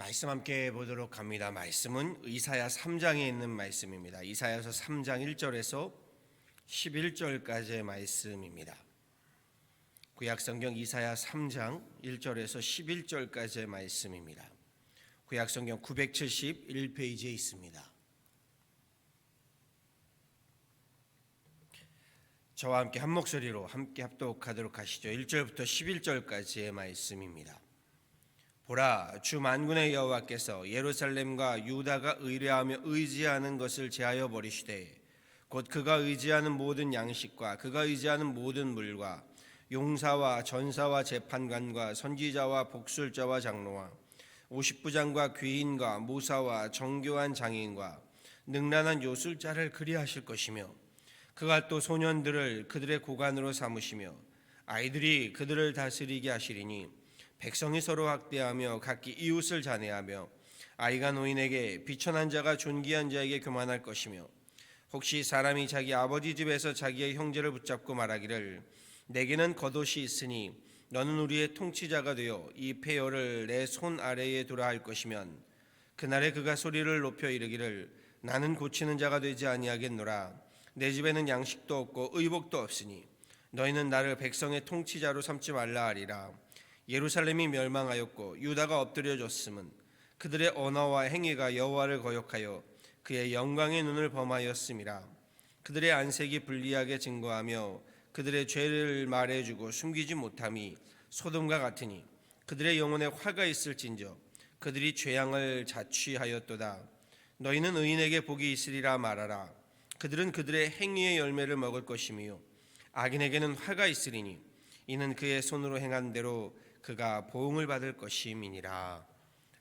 말씀 함께 보도록 합니다. 말씀은 이사야 3장에 있는 말씀입니다. 이사야서 3장 1절에서 11절까지의 말씀입니다. 구약성경 이사야 3장 1절에서 11절까지의 말씀입니다. 구약성경 971페이지에 있습니다. 저와 함께 한 목소리로 함께 합독하도록 하시죠. 1절부터 11절까지의 말씀입니다. 보라, 주 만군의 여호와께서 예루살렘과 유다가 의뢰하며 의지하는 것을 제하여 버리시되 곧 그가 의지하는 모든 양식과 그가 의지하는 모든 물과 용사와 전사와 재판관과 선지자와 복술자와 장로와 50부장과 귀인과 모사와 정교한 장인과 능란한 요술자를 그리하실 것이며 그가 또 소년들을 그들의 고관으로 삼으시며 아이들이 그들을 다스리게 하시리니 백성이 서로 학대하며 각기 이웃을 잔해하며 아이가 노인에게 비천한 자가 존귀한 자에게 교만할 것이며 혹시 사람이 자기 아버지 집에서 자기의 형제를 붙잡고 말하기를 내게는 겉옷이 있으니 너는 우리의 통치자가 되어 이 폐허를 내 손 아래에 두라 할 것이면 그날에 그가 소리를 높여 이르기를 나는 고치는 자가 되지 아니하겠노라. 내 집에는 양식도 없고 의복도 없으니 너희는 나를 백성의 통치자로 삼지 말라 하리라. 예루살렘이 멸망하였고 유다가 엎드려졌음은 그들의 언어와 행위가 여호와를 거역하여 그의 영광의 눈을 범하였음이라. 그들의 안색이 불리하게 증거하며 그들의 죄를 말해주고 숨기지 못함이 소돔과 같으니 그들의 영혼에 화가 있을진저 그들이 죄악을 자취하였도다. 너희는 의인에게 복이 있으리라 말하라. 그들은 그들의 행위의 열매를 먹을 것이며 악인에게는 화가 있으리니 이는 그의 손으로 행한 대로 그가 보응을 받을 것임이니라.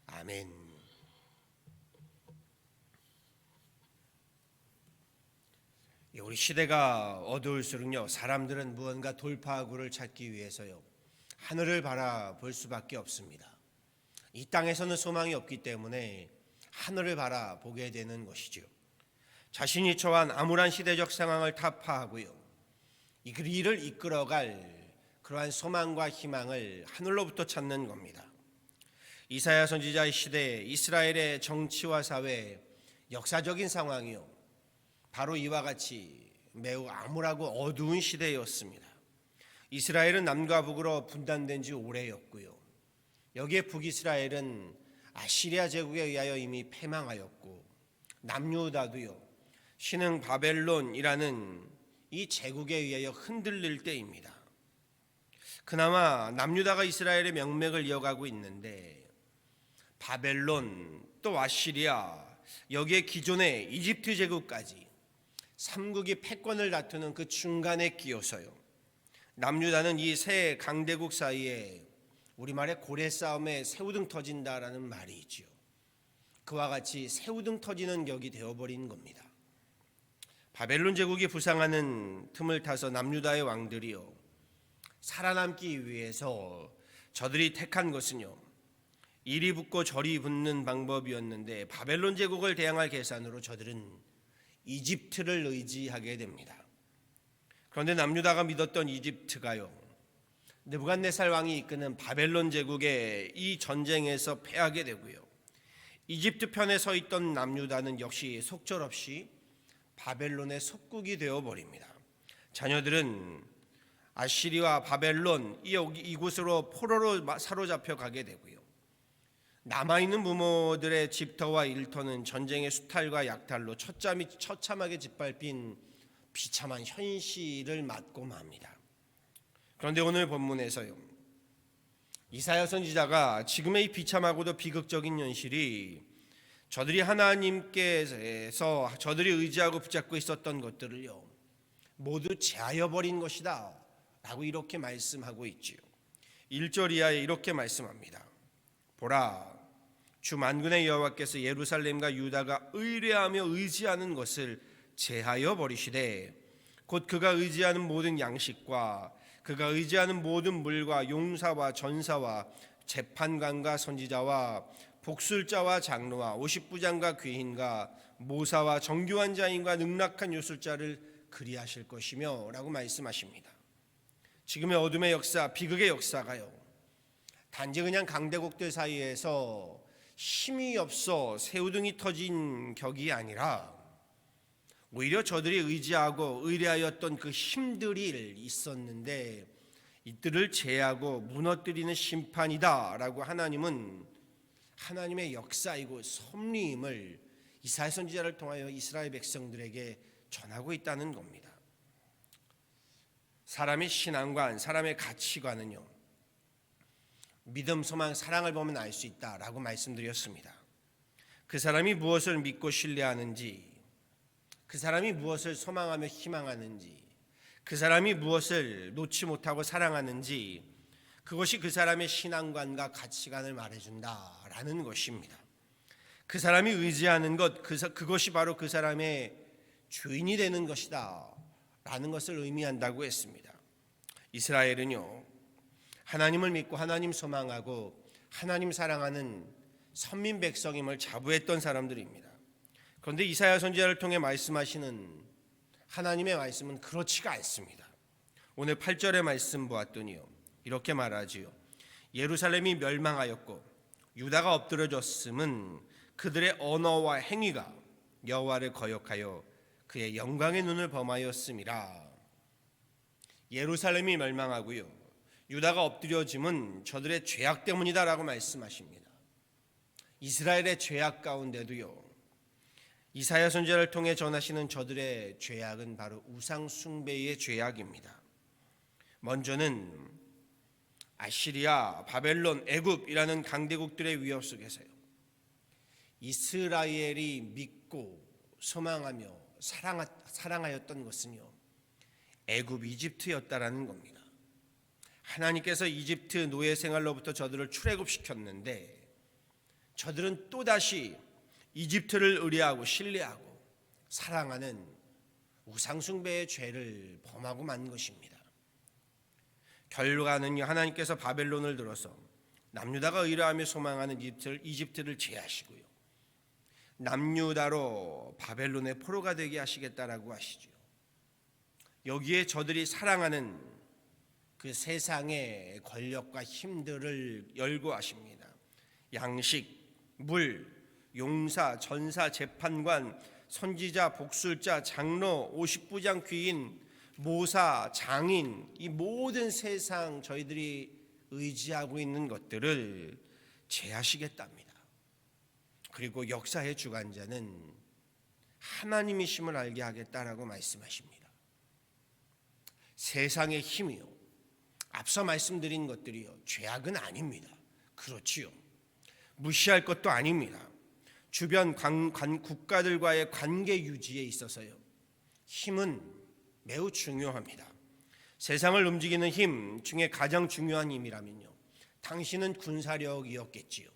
아멘. 우리 시대가 어두울수록요 사람들은 무언가 돌파구를 찾기 위해서요 하늘을 바라볼 수밖에 없습니다. 이 땅에서는 소망이 없기 때문에 하늘을 바라보게 되는 것이죠. 자신이 처한 암울한 시대적 상황을 타파하고요 이 일을 이끌어갈 그러한 소망과 희망을 하늘로부터 찾는 겁니다. 이사야 선지자의 시대에 이스라엘의 정치와 사회, 역사적인 상황이요 바로 이와 같이 매우 암울하고 어두운 시대였습니다. 이스라엘은 남과 북으로 분단된 지 오래였고요 여기에 북이스라엘은 아시리아 제국에 의하여 이미 패망하였고 남유다도요 신흥 바벨론이라는 이 제국에 의하여 흔들릴 때입니다. 그나마 남유다가 이스라엘의 명맥을 이어가고 있는데 바벨론 또 아시리아 여기에 기존의 이집트 제국까지 삼국이 패권을 다투는 그 중간에 끼어서요 남유다는 이 세 강대국 사이에 우리말에 고래 싸움에 새우등 터진다라는 말이 있죠. 그와 같이 새우등 터지는 격이 되어버린 겁니다. 바벨론 제국이 부상하는 틈을 타서 남유다의 왕들이요 살아남기 위해서 저들이 택한 것은요 이리 붙고 저리 붙는 방법이었는데 바벨론 제국을 대항할 계산으로 저들은 이집트를 의지하게 됩니다. 그런데 남유다가 믿었던 이집트가요 느부갓네살 왕이 이끄는 바벨론 제국의 이 전쟁에서 패하게 되고요 이집트 편에 서 있던 남유다는 역시 속절없이 바벨론의 속국이 되어버립니다. 자녀들은 아시리와 바벨론 이곳으로 포로로 사로잡혀 가게 되고요 남아있는 부모들의 집터와 일터는 전쟁의 수탈과 약탈로 처참하게 짓밟힌 비참한 현실을 맞고 맙니다. 그런데 오늘 본문에서요 이사야 선지자가 지금의 이 비참하고도 비극적인 현실이 저들이 하나님께서 저들이 의지하고 붙잡고 있었던 것들을요 모두 제하여 버린 것이다 라고 이렇게 말씀하고 있지요. 1절 이하에 이렇게 말씀합니다. 보라, 주 만군의 여호와께서 예루살렘과 유다가 의뢰하며 의지하는 것을 제하여 버리시되 곧 그가 의지하는 모든 양식과 그가 의지하는 모든 물과 용사와 전사와 재판관과 선지자와 복술자와 장로와 50부장과 귀인과 모사와 정교한 자인과 능락한 요술자를 그리하실 것이며 라고 말씀하십니다. 지금의 어둠의 역사, 비극의 역사가요 단지 그냥 강대국들 사이에서 힘이 없어 새우등이 터진 격이 아니라 오히려 저들이 의지하고 의뢰하였던 그 힘들이 있었는데 이들을 제하고 무너뜨리는 심판이다라고 하나님은 하나님의 역사이고 섭리임을 이사야 선지자를 통하여 이스라엘 백성들에게 전하고 있다는 겁니다. 사람의 신앙관, 사람의 가치관은요, 믿음, 소망, 사랑을 보면 알 수 있다라고 말씀드렸습니다. 그 사람이 무엇을 믿고 신뢰하는지, 그 사람이 무엇을 소망하며 희망하는지, 그 사람이 무엇을 놓지 못하고 사랑하는지, 그것이 그 사람의 신앙관과 가치관을 말해준다라는 것입니다. 그 사람이 의지하는 것, 그것이 바로 그 사람의 주인이 되는 것이다 라는 것을 의미한다고 했습니다. 이스라엘은요, 하나님을 믿고 하나님 소망하고 하나님 사랑하는 선민 백성임을 자부했던 사람들입니다. 그런데 이사야 선지자를 통해 말씀하시는 하나님의 말씀은 그렇지가 않습니다. 오늘 8절의 말씀 보았더니요, 이렇게 말하지요. 예루살렘이 멸망하였고 유다가 엎드려졌음은 그들의 언어와 행위가 여호와를 거역하여 그의 영광의 눈을 범하였음이라. 예루살렘이 멸망하고요, 유다가 엎드려짐은 저들의 죄악 때문이다라고 말씀하십니다. 이스라엘의 죄악 가운데도요, 이사야 선지자를 통해 전하시는 저들의 죄악은 바로 우상 숭배의 죄악입니다. 먼저는 아시리아, 바벨론, 애굽이라는 강대국들의 위협 속에서요, 이스라엘이 믿고 소망하며 사랑하였던 것은요, 애굽, 이집트였다라는 겁니다. 하나님께서 이집트 노예 생활로부터 저들을 출애굽시켰는데 저들은 또다시 이집트를 의뢰하고 신뢰하고 사랑하는 우상숭배의 죄를 범하고 만 것입니다. 결과는요, 하나님께서 바벨론을 들어서 남유다가 의뢰하며 소망하는 이집트를 제하시고요, 남유다로 바벨론의 포로가 되게 하시겠다라고 하시죠. 여기에 저들이 사랑하는 그 세상의 권력과 힘들을 열거하십니다. 양식, 물, 용사, 전사, 재판관, 선지자, 복술자, 장로, 50부장 귀인, 모사, 장인, 이 모든 세상 저희들이 의지하고 있는 것들을 제하시겠답니다. 그리고 역사의 주관자는 하나님이심을 알게 하겠다라고 말씀하십니다. 세상의 힘이요, 앞서 말씀드린 것들이요, 죄악은 아닙니다. 그렇지요, 무시할 것도 아닙니다. 주변 국가들과의 관계 유지에 있어서요, 힘은 매우 중요합니다. 세상을 움직이는 힘 중에 가장 중요한 힘이라면요, 당신은 군사력이었겠지요.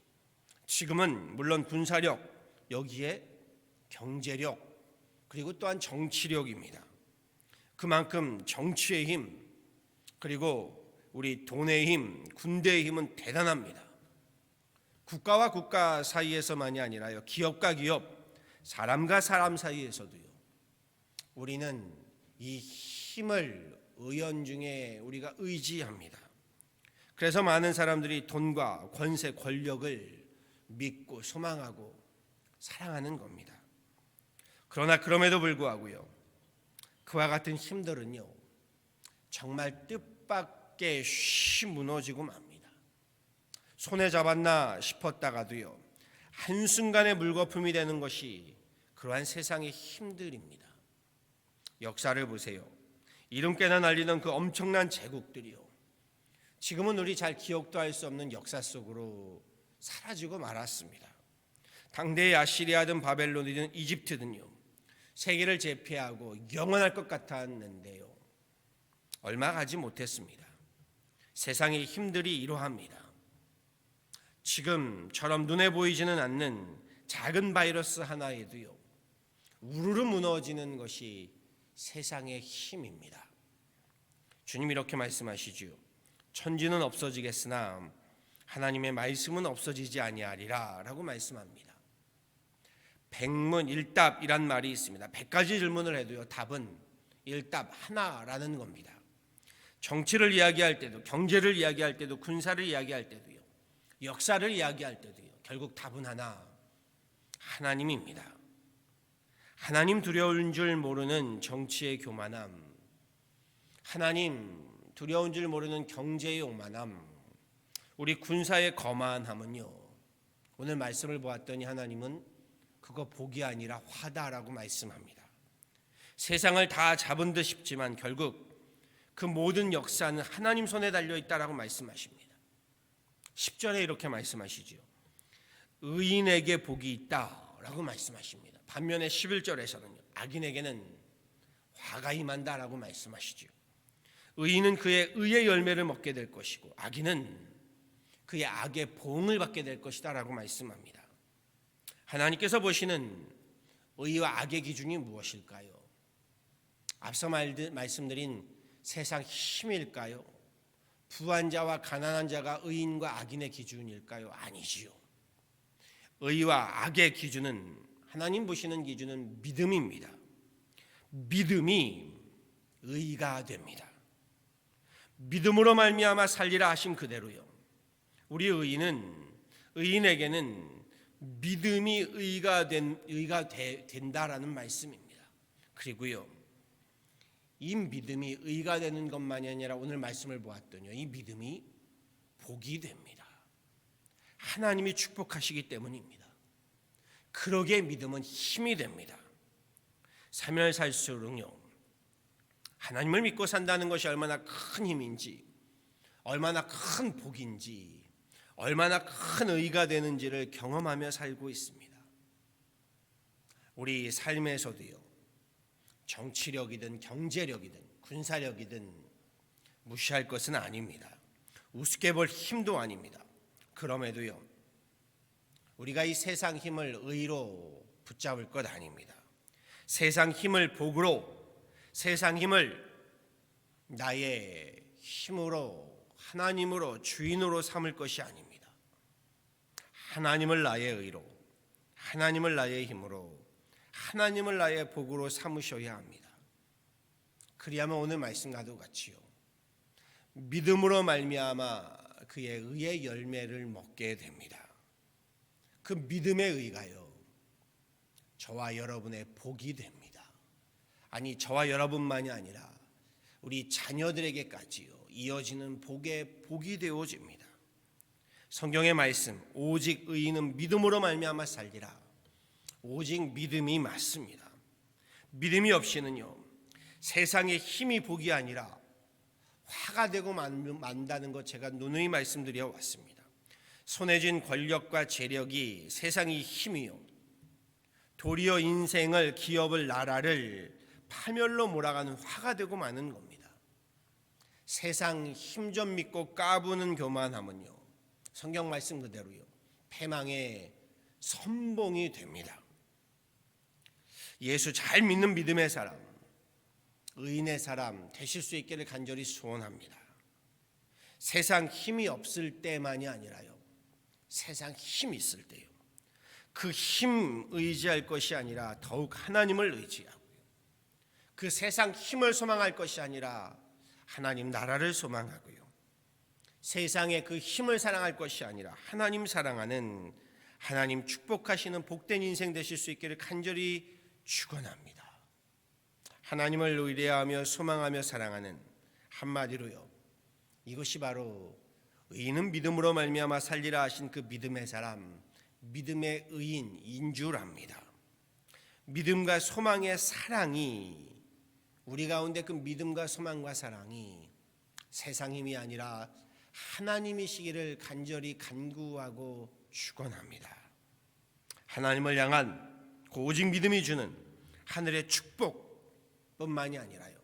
지금은 물론 군사력, 여기에 경제력, 그리고 또한 정치력입니다. 그만큼 정치의 힘, 그리고 우리 돈의 힘, 군대의 힘은 대단합니다. 국가와 국가 사이에서만이 아니라요, 기업과 기업, 사람과 사람 사이에서도요, 우리는 이 힘을 의연중에 우리가 의지합니다. 그래서 많은 사람들이 돈과 권세, 권력을 믿고 소망하고 사랑하는 겁니다. 그러나 그럼에도 불구하고요, 그와 같은 힘들은요, 정말 뜻밖의 무너지고 맙니다. 손에 잡았나 싶었다가도요, 한순간에 물거품이 되는 것이 그러한 세상의 힘들입니다. 역사를 보세요. 이름께나 날리던 그 엄청난 제국들이요, 지금은 우리 잘 기억도 할 수 없는 역사 속으로 사라지고 말았습니다. 당대의 아시리아든 바벨론이든 이집트든요, 세계를 제패하고 영원할 것 같았는데요, 얼마 가지 못했습니다. 세상의 힘들이 이러합니다. 지금처럼 눈에 보이지는 않는 작은 바이러스 하나에도요, 우르르 무너지는 것이 세상의 힘입니다. 주님 이렇게 말씀하시지요. 천지는 없어지겠으나 하나님의 말씀은 없어지지 아니하리라 라고 말씀합니다. 백문일답이란 말이 있습니다. 100가지 질문을 해도요, 답은 일답 하나라는 겁니다. 정치를 이야기할 때도, 경제를 이야기할 때도, 군사를 이야기할 때도요, 역사를 이야기할 때도요, 결국 답은 하나, 하나님입니다. 하나님 두려운 줄 모르는 정치의 교만함, 하나님 두려운 줄 모르는 경제의 오만함, 우리 군사의 거만함은요, 오늘 말씀을 보았더니 하나님은 그거 복이 아니라 화다라고 말씀합니다. 세상을 다 잡은 듯 싶지만 결국 그 모든 역사는 하나님 손에 달려있다라고 말씀하십니다. 10절에 이렇게 말씀하시죠. 의인에게 복이 있다라고 말씀하십니다. 반면에 11절에서는 악인에게는 화가 임한다라고 말씀하시죠. 의인은 그의 의의 열매를 먹게 될 것이고 악인은 그의 악의 보응을 받게 될 것이다 라고 말씀합니다. 하나님께서 보시는 의와 악의 기준이 무엇일까요? 앞서 말씀드린 세상 힘일까요? 부한 자와 가난한 자가 의인과 악인의 기준일까요? 아니지요. 의와 악의 기준은, 하나님 보시는 기준은 믿음입니다. 믿음이 의가 됩니다. 믿음으로 말미암아 살리라 하심 그대로요. 우리 의인에게는 믿음이 의가 된다라는 말씀입니다. 그리고요, 이 믿음이 의가 되는 것만이 아니라 오늘 말씀을 보았더니요, 이 믿음이 복이 됩니다. 하나님이 축복하시기 때문입니다. 그러기에 믿음은 힘이 됩니다. 삶을 살수록요, 하나님을 믿고 산다는 것이 얼마나 큰 힘인지, 얼마나 큰 복인지, 얼마나 큰 의가 되는지를 경험하며 살고 있습니다. 우리 삶에서도요, 정치력이든 경제력이든 군사력이든 무시할 것은 아닙니다. 우습게 볼 힘도 아닙니다. 그럼에도요, 우리가 이 세상 힘을 의로 붙잡을 것 아닙니다. 세상 힘을 복으로, 세상 힘을 나의 힘으로, 하나님으로, 주인으로 삼을 것이 아닙니다. 하나님을 나의 의로, 하나님을 나의 힘으로, 하나님을 나의 복으로 삼으셔야 합니다. 그리하면 오늘 말씀과도 같이요, 믿음으로 말미암아 그의 의의 열매를 먹게 됩니다. 그 믿음의 의가요, 저와 여러분의 복이 됩니다. 아니, 저와 여러분만이 아니라 우리 자녀들에게까지요, 이어지는 복의 복이 되어집니다. 성경의 말씀, 오직 의인은 믿음으로 말미암아 살리라. 오직 믿음이 맞습니다. 믿음이 없이는요, 세상의 힘이 복이 아니라 화가 되고 만다는 것 제가 누누이 말씀드려 왔습니다. 손에 쥔 권력과 재력이 세상의 힘이요, 도리어 인생을, 기업을, 나라를 파멸로 몰아가는 화가 되고 마는 겁니다. 세상 힘 좀 믿고 까부는 교만함은요, 성경 말씀 그대로요, 패망의 선봉이 됩니다. 예수 잘 믿는 믿음의 사람, 의인의 사람 되실 수 있기를 간절히 소원합니다. 세상 힘이 없을 때만이 아니라요, 세상 힘이 있을 때요, 그 힘 의지할 것이 아니라 더욱 하나님을 의지하고요, 그 세상 힘을 소망할 것이 아니라 하나님 나라를 소망하고요, 세상의 그 힘을 사랑할 것이 아니라 하나님 사랑하는, 하나님 축복하시는 복된 인생 되실 수 있기를 간절히 축원합니다. 하나님을 의뢰하며 소망하며 사랑하는, 한마디로요, 이것이 바로 의인은 믿음으로 말미암아 살리라 하신 그 믿음의 사람, 믿음의 의인인 줄 압니다. 믿음과 소망의 사랑이, 우리 가운데 그 믿음과 소망과 사랑이 세상 힘이 아니라 하나님이시기를 간절히 간구하고 축원합니다. 하나님을 향한 그 오직 믿음이 주는 하늘의 축복뿐만이 아니라요,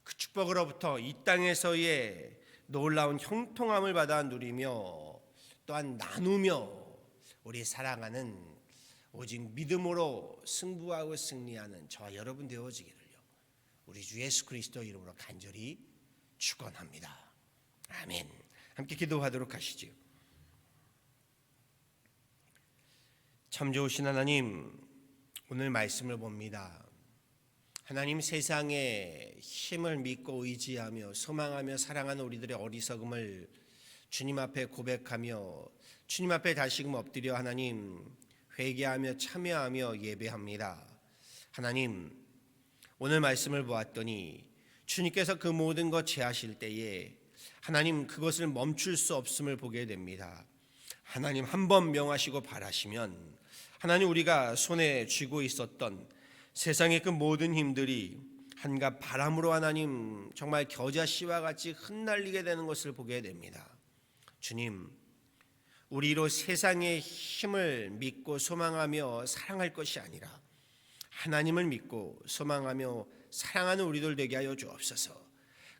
그 축복으로부터 이 땅에서의 놀라운 형통함을 받아 누리며 또한 나누며 우리 사랑하는 오직 믿음으로 승부하고 승리하는 저와 여러분 되어지기를요, 우리 주 예수 그리스도 이름으로 간절히 축원합니다. 아멘. 함께 기도하도록 하시지요. 참 좋으신 하나님, 오늘 말씀을 봅니다. 하나님, 세상의 힘을 믿고 의지하며 소망하며 사랑하는 우리들의 어리석음을 주님 앞에 고백하며 주님 앞에 다시금 엎드려 하나님 회개하며 참여하며 예배합니다. 하나님, 오늘 말씀을 보았더니 주님께서 그 모든 것 제하실 때에 하나님 그것을 멈출 수 없음을 보게 됩니다. 하나님 한번 명하시고 바라시면 하나님 우리가 손에 쥐고 있었던 세상의 그 모든 힘들이 한갓 바람으로 하나님 정말 겨자씨와 같이 흩날리게 되는 것을 보게 됩니다. 주님, 우리로 세상의 힘을 믿고 소망하며 사랑할 것이 아니라 하나님을 믿고 소망하며 사랑하는 우리들 되게 하여 주옵소서.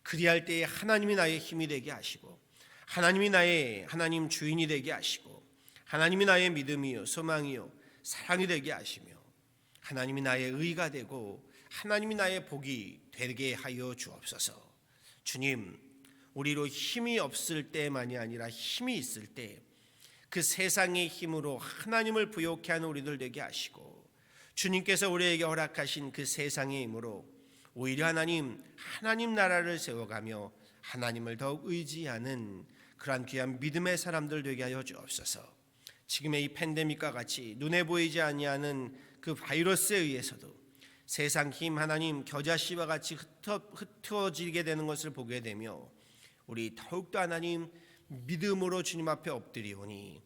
그리할 때에 하나님이 나의 힘이 되게 하시고 하나님이 나의 하나님 주인이 되게 하시고 하나님이 나의 믿음이요 소망이요 사랑이 되게 하시며 하나님이 나의 의가 되고 하나님이 나의 복이 되게 하여 주옵소서. 주님, 우리로 힘이 없을 때만이 아니라 힘이 있을 때 그 세상의 힘으로 하나님을 부욕해 하는 우리들 되게 하시고 주님께서 우리에게 허락하신 그 세상의 힘으로 오히려 하나님 나라를 세워가며 하나님을 더욱 의지하는 그러한 귀한 믿음의 사람들 되게 하여 주옵소서. 지금의 이 팬데믹과 같이 눈에 보이지 아니하는 그 바이러스에 의해서도 세상 힘 하나님 겨자씨와 같이 흩어지게 되는 것을 보게 되며 우리 더욱더 하나님 믿음으로 주님 앞에 엎드리오니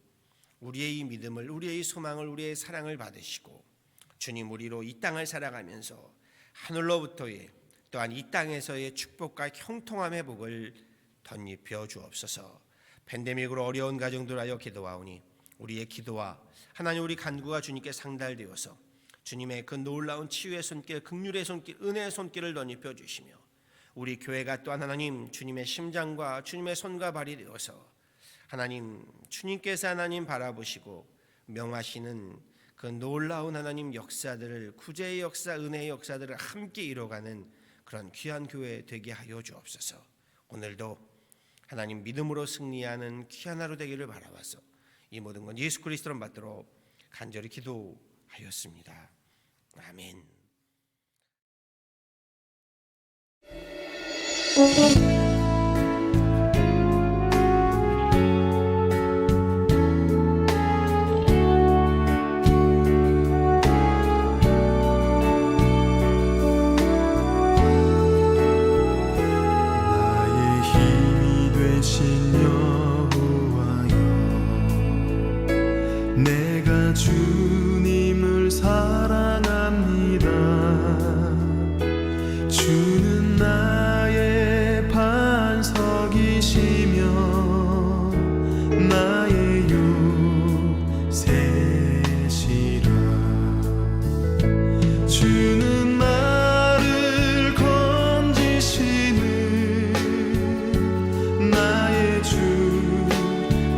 우리의 이 믿음을 우리의 이 소망을 우리의 사랑을 받으시고 주님 우리로 이 땅을 살아가면서 하늘로부터의 또한 이 땅에서의 축복과 형통함의 복을 덧입혀 주옵소서. 팬데믹으로 어려운 가정들 하여 기도하오니 우리의 기도와 하나님 우리 간구가 주님께 상달되어서 주님의 그 놀라운 치유의 손길, 긍휼의 손길, 은혜의 손길을 덧입혀 주시며 우리 교회가 또한 하나님 주님의 심장과 주님의 손과 발이 되어서 하나님 주님께서 하나님 바라보시고 명하시는 그 놀라운 하나님 역사들을 구제의 역사, 은혜의 역사들을 함께 이뤄가는 그런 귀한 교회 되게 하여 주옵소서. 오늘도 하나님 믿음으로 승리하는 귀한 하루 되기를 바라와서 이 모든 건 예수 그리스도로 받도록 간절히 기도하였습니다. 아멘. 나의 힘이 되신 여호와여, 내가 주님을 사랑합니다. 주는 나의 반석이시며 나의 요새시라. 주는 나를 건지시는 나의 주,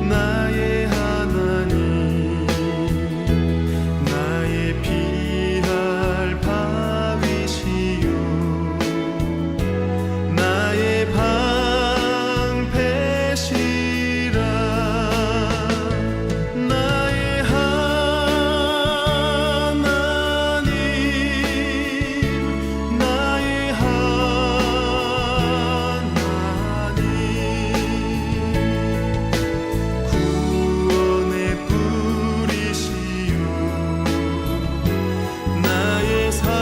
나의 하나님, 나의 피할 바위시요 나의 방패시라. 나의 하나님, 나의 하나님, 구원의 뿌리시요 나의 산성이라.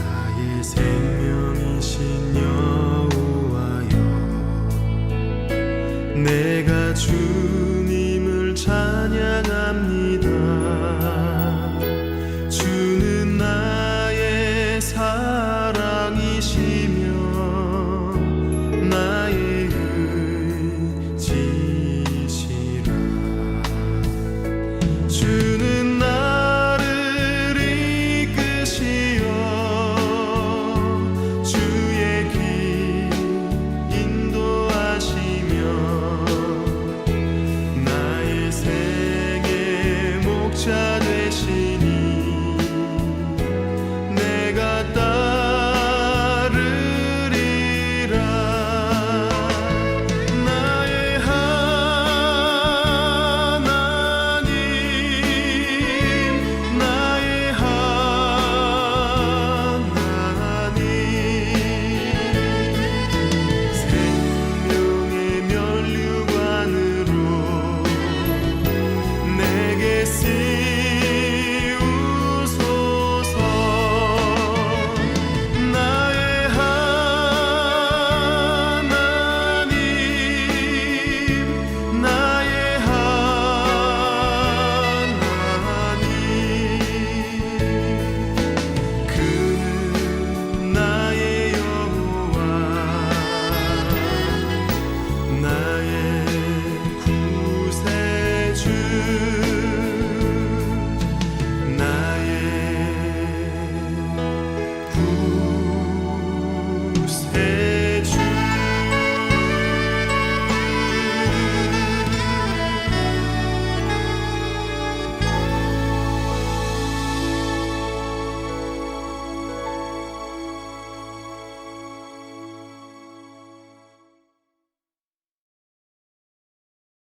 나의 생명이신 여호와여, 내가 주님을 찬양합니다. 주는 나의 사랑이시며 나의 의지시라. 주는 나를 이끄시어 주의 길 인도하시며 나의 생애 주